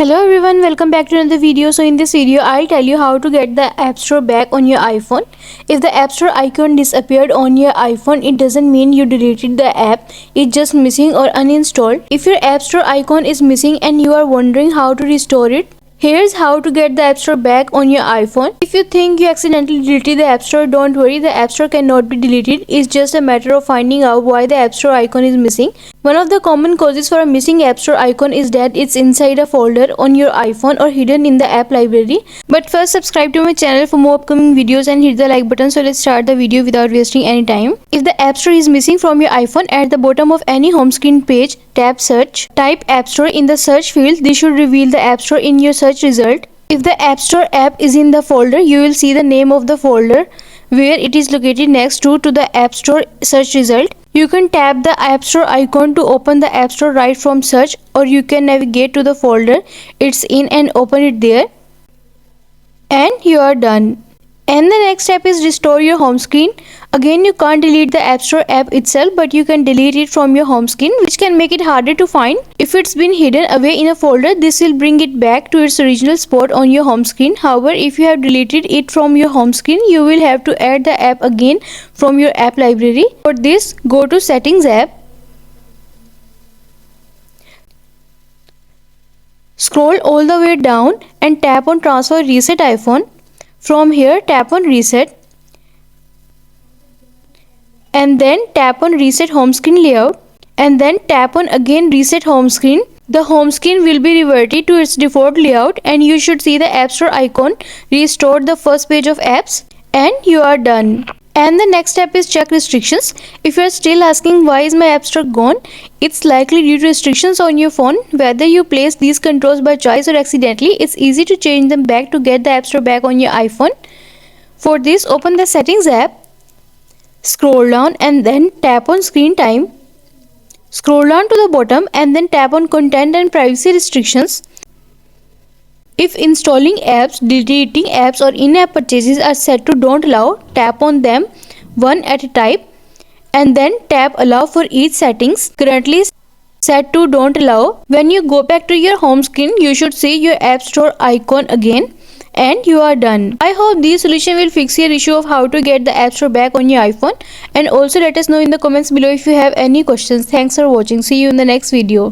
Hello everyone, welcome back to another video. So in this video I'll tell you how to get the App Store back on your iPhone. If the App Store icon disappeared on your iPhone, it doesn't mean you deleted the app, it's just missing or uninstalled. If your App Store icon is missing and you are wondering how to restore it, here's how to get the App Store back on your iPhone. If you think you accidentally deleted the App Store, don't worry, the App Store cannot be deleted. It's just a matter of finding out why the App Store icon is missing. One of the common causes for a missing App Store icon is that it's inside a folder on your iPhone or hidden in the app library. But first, subscribe to my channel for more upcoming videos and hit the like button. So let's start the video without wasting any time. If the App Store is missing from your iPhone, at the bottom of any home screen page, tap Search. Type App Store in the search field. This should reveal the App Store in your search result. If the App Store app is in the folder, you will see the name of the folder where it is located next to the App Store search result. You can tap the App Store icon to open the App Store right from search, or you can navigate to the folder it's in and open it there. And you are done. And the next step is restore your home screen. Again, you can't delete the App Store app itself, but you can delete it from your home screen, which can make it harder to find. If it's been hidden away in a folder, this will bring it back to its original spot on your home screen. However, if you have deleted it from your home screen, you will have to add the app again from your app library. For this, go to Settings app. Scroll all the way down and tap on Transfer Reset iPhone. From here, tap on Reset and then tap on Reset Home Screen Layout and then tap on again Reset Home Screen. The home screen will be reverted to its default layout and you should see the App Store icon restored the first page of apps, and you are done. And the next step is check restrictions. If you are still asking why is my App Store gone, it's likely due to restrictions on your phone. Whether you place these controls by choice or accidentally, it's easy to change them back to get the App Store back on your iPhone. For this, open the Settings app, scroll down and then tap on Screen Time. Scroll down to the bottom and then tap on Content and Privacy Restrictions. If installing apps, deleting apps or in-app purchases are set to don't allow, tap on them one at a time and then tap allow for each settings currently set to don't allow. When you go back to your home screen, you should see your App Store icon again and you are done. I hope this solution will fix your issue of how to get the App Store back on your iPhone, and also let us know in the comments below if you have any questions. Thanks for watching. See you in the next video.